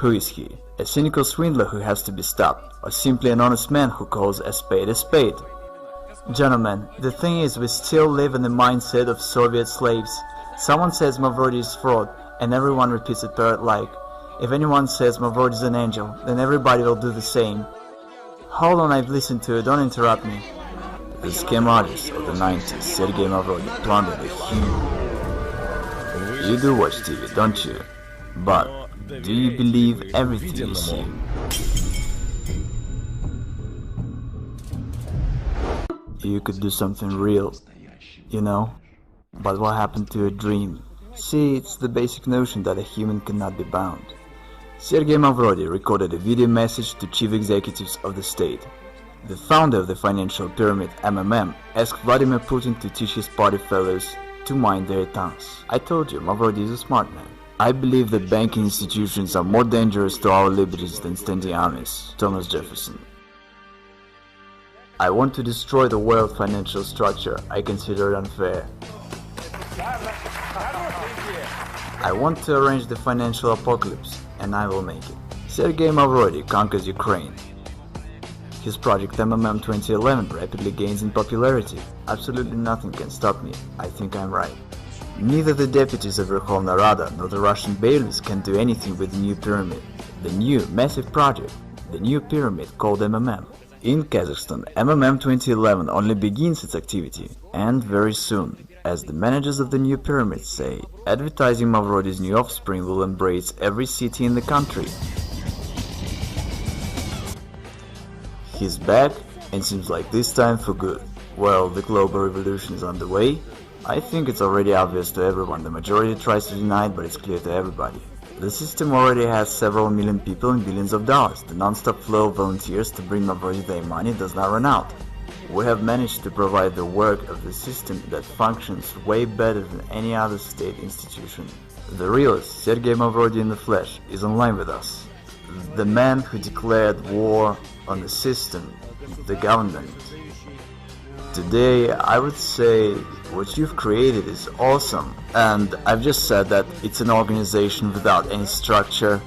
Who is he? A cynical swindler who has to be stopped, or simply an honest man who calls a spade a spade? Gentlemen, the thing is, we still live in the mindset of Soviet slaves. Someone says Mavrodi is fraud, and everyone repeats it parrot-like. If anyone says Mavrodi is an angel, then everybody will do the same. Hold on, I've listened to it, don't interrupt me. The scam artist of the 90s, Sergey Mavrodi, plundered a huge... You do watch TV, don't you? But do you believe everything you see? You could do something real, you know? But what happened to your dream? See, it's the basic notion that a human cannot be bound. Sergey Mavrodi recorded a video message to chief executives of the state. The founder of the financial pyramid, MMM, asked Vladimir Putin to teach his party fellows to mind their tongues. I told you, Mavrodi is a smart man. I believe that banking institutions are more dangerous to our liberties than standing armies. Thomas Jefferson. I want to destroy the world financial structure I consider unfair. I want to arrange the financial apocalypse, and I will make it. Sergey Mavrodi conquers Ukraine. His project MMM 2011 rapidly gains in popularity. Absolutely nothing can stop me. I think I'm right. Neither the deputies of Verkhovna Rada nor the Russian bailiffs can do anything with the new pyramid. The new, massive project, the new pyramid called MMM. In Kazakhstan, MMM 2011 only begins its activity, and very soon, as the managers of the new pyramid say, advertising Mavrodi's new offspring will embrace every city in the country. He's back, and seems like this time for good. Well, the global revolution is underway. I think it's already obvious to everyone. The majority tries to deny it, but it's clear to everybody. The system already has several million people and billions of dollars. The non-stop flow of volunteers to bring Mavrodi their money does not run out. We have managed to provide the work of the system that functions way better than any other state institution. The realist, Sergey Mavrodi in the flesh, is online with us. The man who declared war on the system, the government. Today, I would say what you've created is awesome, and I've just said that it's an organization without any structure,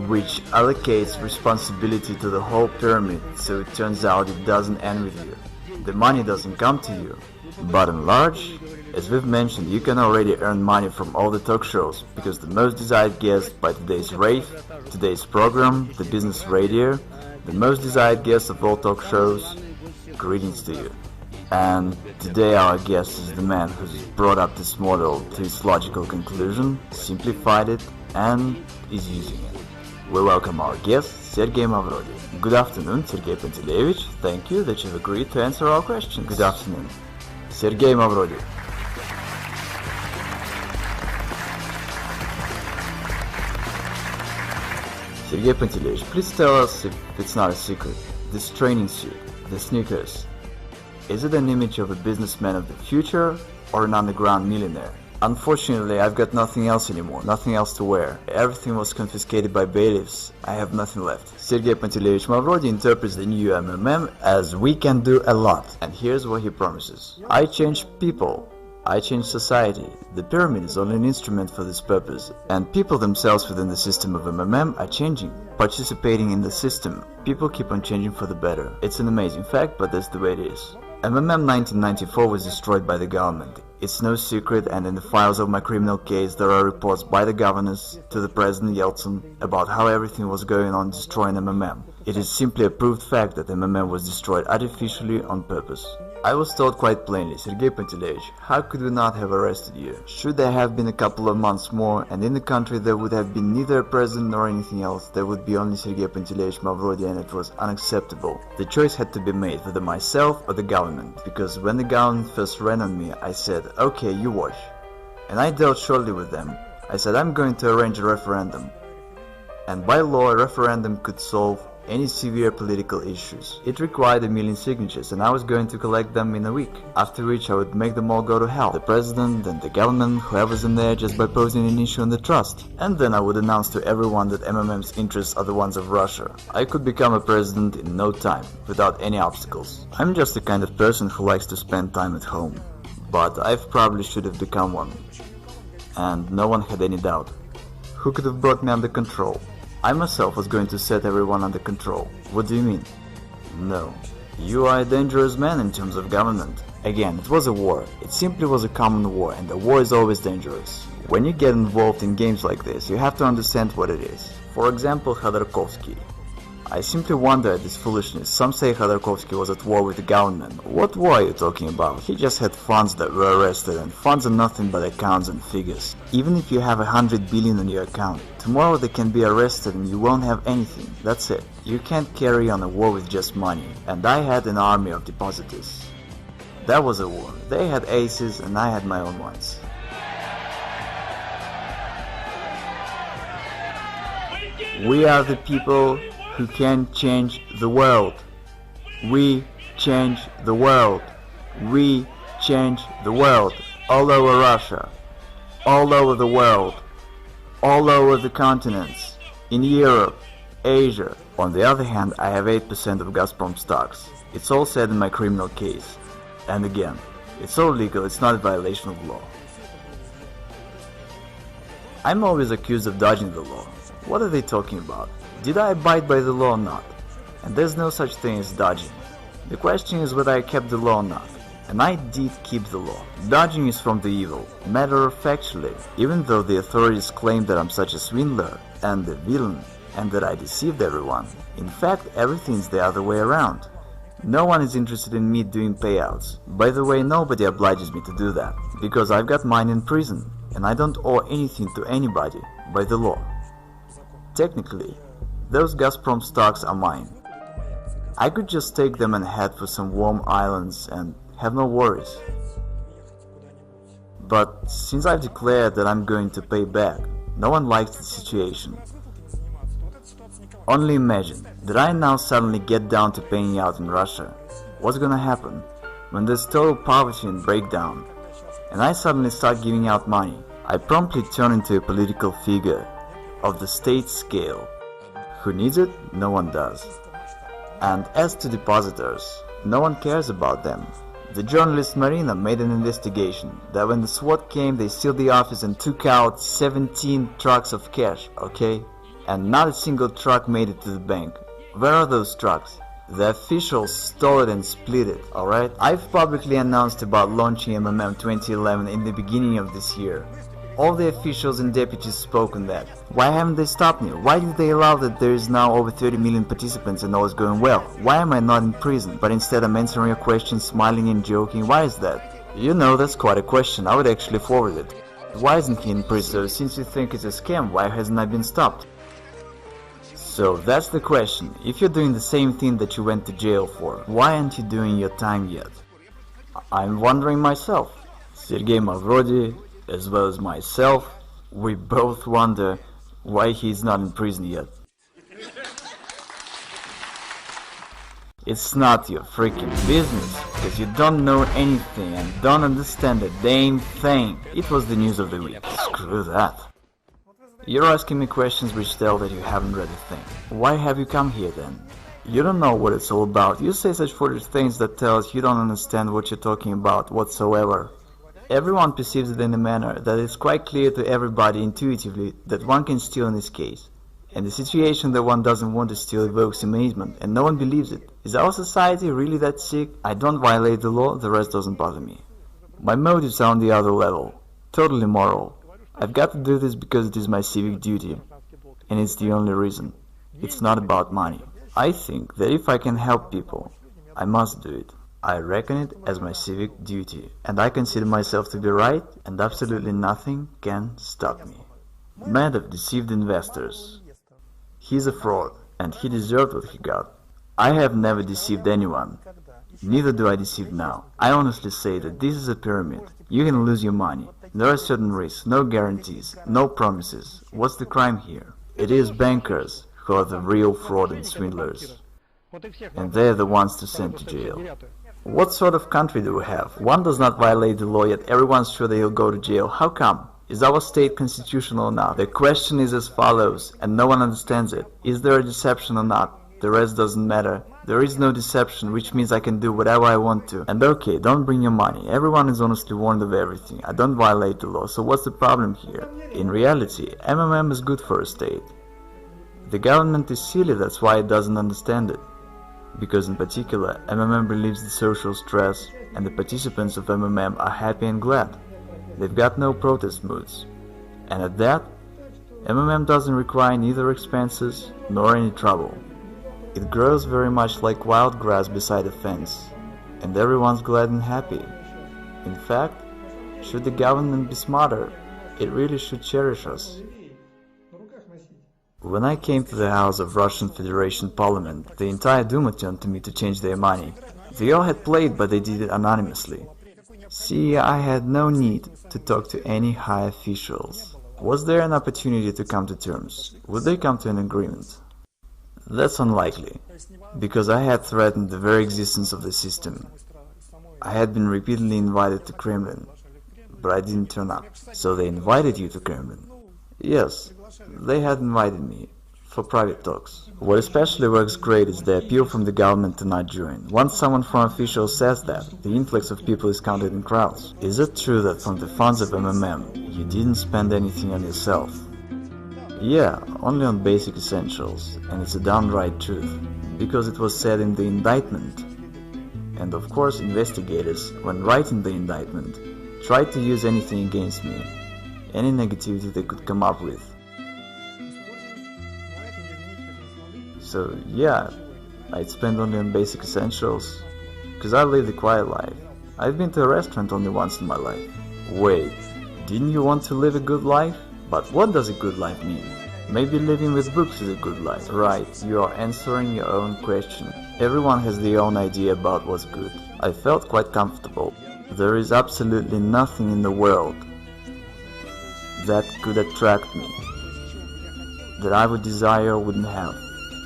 which allocates responsibility to the whole pyramid, so it turns out it doesn't end with you. The money doesn't come to you. Bottom large, as we've mentioned, you can already earn money from all the talk shows, because the most desired guest by today's rave, today's program, the business radio, the most desired guest of all talk shows, greetings to you. And today our guest is the man who's brought up this model to its logical conclusion, simplified it, and is using it. We welcome our guest, Sergey Mavrodi. Good afternoon, Sergey Pantelevich. Thank you that you've agreed to answer our questions. Good afternoon. Sergey Mavrodi. Sergey Pantelevich, please tell us, if it's not a secret, this training suit, the sneakers, is it an image of a businessman of the future or an underground millionaire? Unfortunately, I've got nothing else anymore, nothing else to wear. Everything was confiscated by bailiffs. I have nothing left. Sergey Pantelevich Mavrodi interprets the new MMM as we can do a lot. And here's what he promises. I change people. I change society. The pyramid is only an instrument for this purpose. And people themselves within the system of MMM are changing, participating in the system. People keep on changing for the better. It's an amazing fact, but that's the way it is. MMM 1994 was destroyed by the government. It's no secret, and in the files of my criminal case there are reports by the governors to the President Yeltsin about how everything was going on destroying MMM. It is simply a proved fact that MMM was destroyed artificially on purpose. I was told quite plainly, Sergey Pantelevich, how could we not have arrested you? Should there have been a couple of months more, and in the country there would have been neither a president nor anything else, there would be only Sergey Pantelevich Mavrodi, and it was unacceptable. The choice had to be made, whether myself or the government, because when the government first ran on me, I said, okay, you watch. And I dealt shortly with them. I said, I'm going to arrange a referendum. And by law, a referendum could solve any severe political issues. It required 1 million signatures, and I was going to collect them in a week, after which I would make them all go to hell. The president and the government, whoever's in there, just by posing an issue on the trust. And then I would announce to everyone that MMM's interests are the ones of Russia. I could become a president in no time, without any obstacles. I'm just the kind of person who likes to spend time at home. But I probably should have become one. And no one had any doubt. Who could have brought me under control? I myself was going to set everyone under control. What do you mean? No. You are a dangerous man in terms of government. Again, it was a war. It simply was a common war, and a war is always dangerous. When you get involved in games like this, you have to understand what it is. For example, Khodorkovsky. I simply wonder at this foolishness. Some say Khodorkovsky was at war with the government. What war are you talking about? He just had funds that were arrested, and funds are nothing but accounts and figures. Even if you have 100 billion on your account, tomorrow they can be arrested and you won't have anything. That's it. You can't carry on a war with just money. And I had an army of depositors. That was a war. They had aces and I had my own ones. We are the people who can change the world. We change the world. We change the world. All over Russia. All over the world. All over the continents. In Europe. Asia. On the other hand, I have 8% of Gazprom stocks. It's all said in my criminal case. And again, it's all legal, it's not a violation of law. I'm always accused of dodging the law. What are they talking about? Did I abide by the law or not? And there's no such thing as dodging. The question is whether I kept the law or not. And I did keep the law. Dodging is from the evil. Matter of factually, even though the authorities claim that I'm such a swindler and a villain and that I deceived everyone, in fact everything's the other way around. No one is interested in me doing payouts. By the way, nobody obliges me to do that, because I've got mine in prison, and I don't owe anything to anybody by the law. Technically, those Gazprom stocks are mine. I could just take them and head for some warm islands and have no worries. But since I've declared that I'm going to pay back, no one likes the situation. Only imagine that I now suddenly get down to paying out in Russia. What's gonna happen when there's total poverty and breakdown, and I suddenly start giving out money? I promptly turn into a political figure of the state scale. Who needs it? No one does. And as to depositors, no one cares about them. The journalist Marina made an investigation that when the SWAT came, they sealed the office and took out 17 trucks of cash, okay? And not a single truck made it to the bank. Where are those trucks? The officials stole it and split it, alright? I've publicly announced about launching MMM 2011 in the beginning of this year. All the officials and deputies spoke on that. Why haven't they stopped me? Why did they allow that there is now over 30 million participants and all is going well? Why am I not in prison, but instead I'm answering your questions, smiling and joking? Why is that? You know, that's quite a question. I would actually forward it. Why isn't he in prison? So since you think it's a scam, why hasn't I been stopped? So that's the question. If you're doing the same thing that you went to jail for, why aren't you doing your time yet? I'm wondering myself. Sergey Mavrodi, as well as myself, we both wonder why he's not in prison yet. It's not your freaking business, because you don't know anything and don't understand a damn thing. It was the news of the week. Screw that. You're asking me questions which tell that you haven't read a thing. Why have you come here then? You don't know what it's all about. You say such foolish things that tell us you don't understand what you're talking about whatsoever. Everyone perceives it in a manner that is quite clear to everybody intuitively that one can steal in this case. And the situation that one doesn't want to steal evokes amazement, and no one believes it. Is our society really that sick? I don't violate the law, the rest doesn't bother me. My motives are on the other level. Totally moral. I've got to do this because it is my civic duty, and it's the only reason. It's not about money. I think that if I can help people, I must do it. I reckon it as my civic duty, and I consider myself to be right, and absolutely nothing can stop me. Madoff deceived investors. He's a fraud, and he deserved what he got. I have never deceived anyone. Neither do I deceive now. I honestly say that this is a pyramid. You can lose your money. There are certain risks, no guarantees, no promises. What's the crime here? It is bankers who are the real fraud and swindlers. And they're the ones to send to jail. What sort of country do we have? One does not violate the law, yet everyone's sure they'll go to jail. How come? Is our state constitutional or not? The question is as follows, and no one understands it. Is there a deception or not? The rest doesn't matter. There is no deception, which means I can do whatever I want to. And okay, don't bring your money. Everyone is honestly warned of everything. I don't violate the law, so what's the problem here? In reality, MMM is good for a state. The government is silly, that's why it doesn't understand it. Because in particular, MMM relieves the social stress, and the participants of MMM are happy and glad. They've got no protest moods. And at that, MMM doesn't require neither expenses nor any trouble. It grows very much like wild grass beside a fence, and everyone's glad and happy. In fact, should the government be smarter, it really should cherish us. When I came to the house of Russian Federation Parliament, the entire Duma turned to me to change their money. They all had played, but they did it anonymously. See, I had no need to talk to any high officials. Was there an opportunity to come to terms? Would they come to an agreement? That's unlikely, because I had threatened the very existence of the system. I had been repeatedly invited to Kremlin, but I didn't turn up. So they invited you to Kremlin? Yes, they had invited me, for private talks. What especially works great is the appeal from the government to not join. Once someone from officials says that, the influx of people is counted in crowds. Is it true that from the funds of MMM, you didn't spend anything on yourself? Yeah, only on basic essentials, and it's a downright truth, because it was said in the indictment. And of course investigators, when writing the indictment, tried to use anything against me, any negativity they could come up with. So yeah, I'd spend only on basic essentials, because I live the quiet life. I've been to a restaurant only once in my life. Wait, didn't you want to live a good life? But what does a good life mean? Maybe living with books is a good life. Right, you are answering your own question. Everyone has their own idea about what's good. I felt quite comfortable. There is absolutely nothing in the world that could attract me, that I would desire or wouldn't have.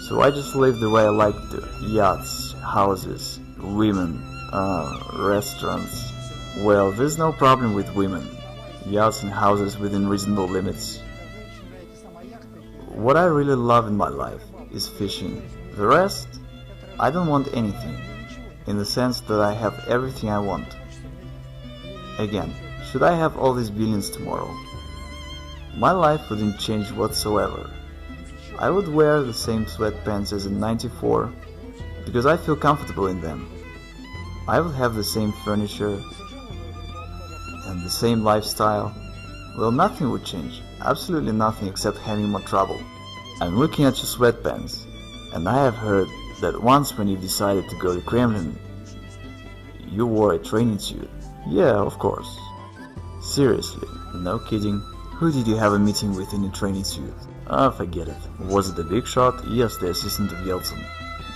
So I just live the way I like to. Yachts, houses, women, restaurants. Well, there's no problem with women, yachts and houses within reasonable limits. What I really love in my life is fishing. The rest, I don't want anything, in the sense that I have everything I want. Again, should I have all these billions tomorrow, my life wouldn't change whatsoever. I would wear the same sweatpants as in '94 because I feel comfortable in them. I would have the same furniture and the same lifestyle. Well, nothing would change, absolutely nothing except having more trouble. I'm looking at your sweatpants, and I have heard that once when you decided to go to Kremlin, you wore a training suit. Yeah, of course. Seriously, no kidding. Who did you have a meeting with in a training suit? Ah, forget it. Was it the big shot? Yes, the assistant of Yeltsin.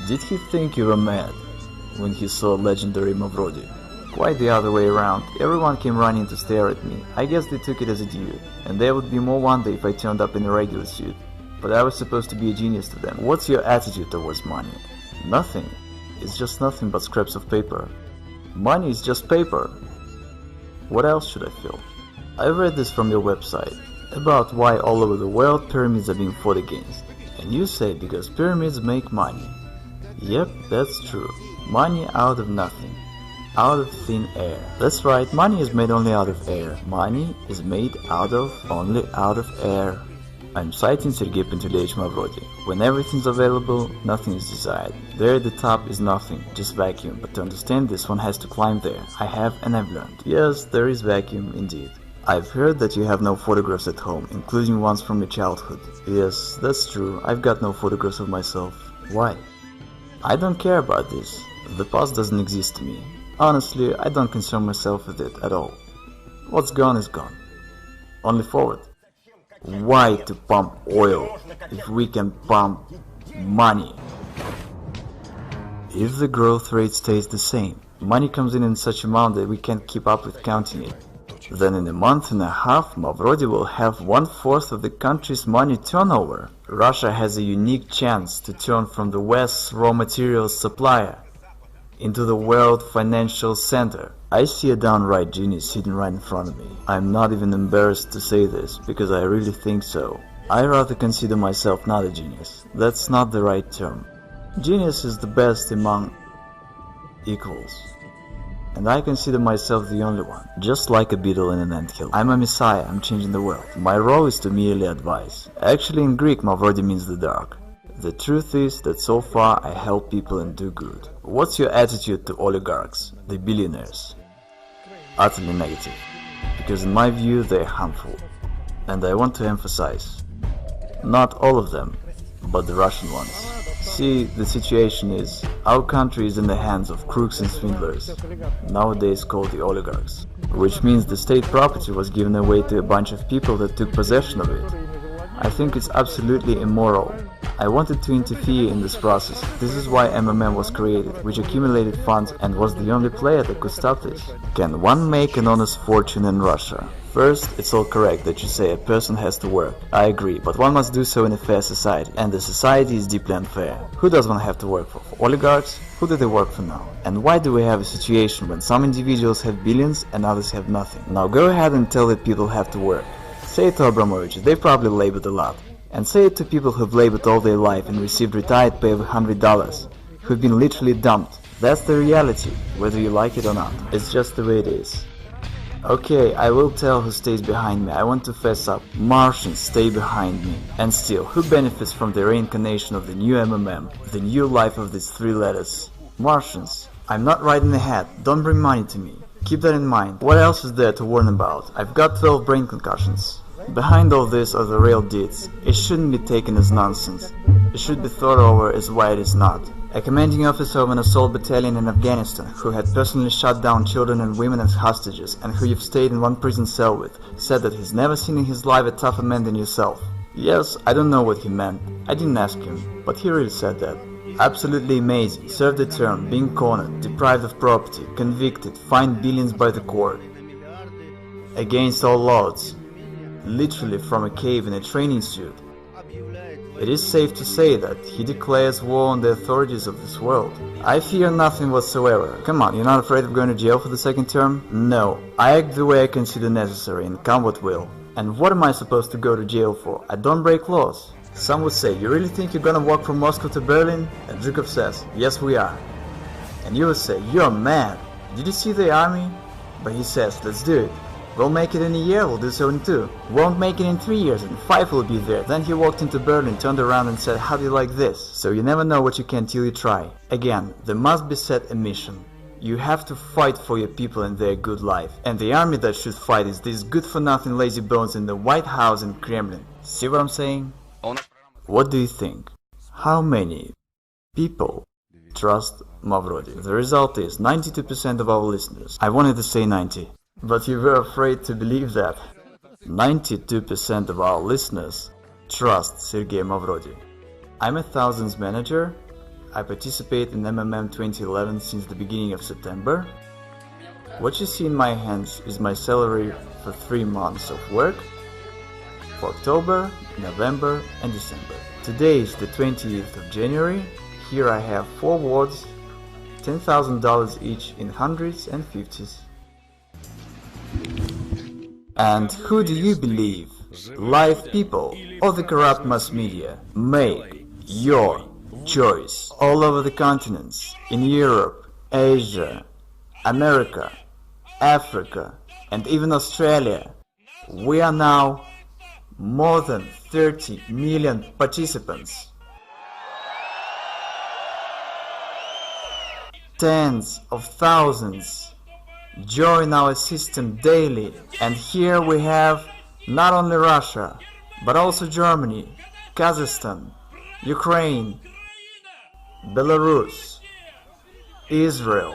Did he think you were mad when he saw legendary Mavrodi? Quite the other way around. Everyone came running to stare at me. I guess they took it as a due, and there would be more wonder if I turned up in a regular suit. But I was supposed to be a genius to them. What's your attitude towards money? Nothing. It's just nothing but scraps of paper. Money is just paper. What else should I feel? I read this from your website, about why all over the world pyramids are being fought against. And you say because pyramids make money. Yep, that's true. Money out of nothing. Out of thin air. That's right, money is made only out of air. Money is made only out of air. I'm citing Sergey Mavrodi. When everything's available, nothing is desired. There at the top is nothing, just vacuum. But to understand this, one has to climb there. I have and I've learned. Yes, there is vacuum indeed. I've heard that you have no photographs at home, including ones from your childhood. Yes, that's true. I've got no photographs of myself. Why? I don't care about this. The past doesn't exist to me. Honestly, I don't concern myself with it at all. What's gone is gone. Only forward. Why to pump oil if we can pump money? If the growth rate stays the same, money comes in such amount that we can't keep up with counting it. Then in a month and a half, Mavrodi will have 1/4 of the country's money turnover. Russia has a unique chance to turn from the West's raw materials supplier into the world financial center. I see a downright genius sitting right in front of me. I'm not even embarrassed to say this, because I really think so. I rather consider myself not a genius. That's not the right term. Genius is the best among equals. And I consider myself the only one, just like a beetle in an anthill. I'm a messiah, I'm changing the world. My role is to merely advise. Actually in Greek, Mavrodi means the dark. The truth is that so far I help people and do good. What's your attitude to oligarchs, the billionaires? Utterly negative, because in my view they are harmful. And I want to emphasize, not all of them, but the Russian ones. See, the situation is, our country is in the hands of crooks and swindlers, nowadays called the oligarchs, which means the state property was given away to a bunch of people that took possession of it. I think it's absolutely immoral. I wanted to interfere in this process. This is why MMM was created, which accumulated funds and was the only player that could stop this. Can one make an honest fortune in Russia? First, it's all correct that you say a person has to work. I agree, but one must do so in a fair society, and the society is deeply unfair. Who does one have to work for? For oligarchs? Who do they work for now? And why do we have a situation when some individuals have billions and others have nothing? Now go ahead and tell that people have to work. Say it to Abramovich, they probably labored a lot. And say it to people who've labored all their life and received retired pay of $100, who've been literally dumped. That's the reality, whether you like it or not. It's just the way it is. Okay, I will tell who stays behind me. I want to fess up. Martians stay behind me. And still, who benefits from the reincarnation of the new MMM, the new life of these three letters? Martians. I'm not riding ahead. Don't bring money to me. Keep that in mind. What else is there to warn about? I've got 12 brain concussions. Behind all this are the real deeds. It shouldn't be taken as nonsense. It should be thought over as why it is not. A commanding officer of an assault battalion in Afghanistan, who had personally shot down children and women as hostages, and who you've stayed in one prison cell with, said that he's never seen in his life a tougher man than yourself. Yes, I don't know what he meant. I didn't ask him, but he really said that. Absolutely amazing. Served a term, being cornered, deprived of property, convicted, fined billions by the court. Against all odds. Literally from a cave in a training suit. It is safe to say that he declares war on the authorities of this world. I fear nothing whatsoever. Come on, you're not afraid of going to jail for the second term? No, I act the way I consider necessary and come what will. And what am I supposed to go to jail for? I don't break laws. Some would say, you really think you're gonna walk from Moscow to Berlin? And Zhukov says, yes we are. And you would say, you're mad. Did you see the army? But he says, let's do it. We'll make it in a year, we'll do so in 2. Won't make it in 3 years, and 5 will be there. Then he walked into Berlin, turned around and said, how do you like this? So you never know what you can till you try. Again, there must be set a mission. You have to fight for your people and their good life. And the army that should fight is these good-for-nothing lazy bones in the White House and Kremlin. See what I'm saying? What do you think? How many people trust Mavrodi? The result is 92% of our listeners. I wanted to say 90. But you were afraid to believe that. 92% of our listeners trust Sergey Mavrodi. I'm a thousands manager. I participate in MMM 2011 since the beginning of September. What you see in my hands is my salary for 3 months of work for October, November and December. Today is the 20th of January. Here I have 4 wards, $10,000 each in hundreds and fifties. And who do you believe? Live people or the corrupt mass media? Make your choice. All over the continents, in Europe, Asia, America, Africa, and even Australia, we are now more than 30 million participants. Tens of thousands join our system daily, and here we have not only Russia, but also Germany, Kazakhstan, Ukraine, Belarus, Israel,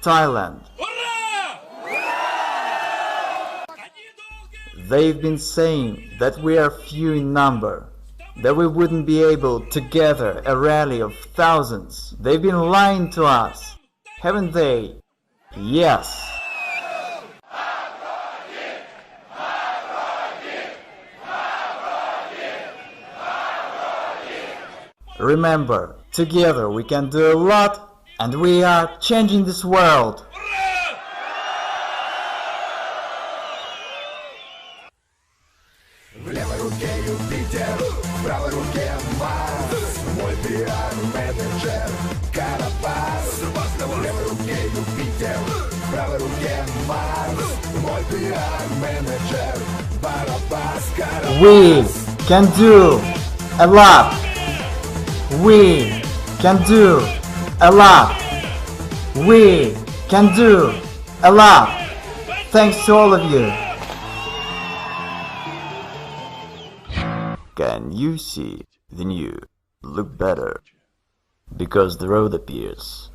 Thailand. They've been saying that we are few in number, that we wouldn't be able to gather a rally of thousands. They've been lying to us, haven't they? Yes. Remember, together we can do a lot, and we are changing this world. В левой руке Юпитер, в правой руке Марс. Мой пиар-менеджер Карапас. В левой руке Юпитер, в правой руке Марс. Мой пиар-менеджер Барабас. We can do a lot. We can do a lot. We can do a lot. Thanks to all of you. Can you see the new look better? Because the road appears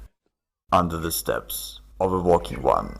under the steps of a walking one.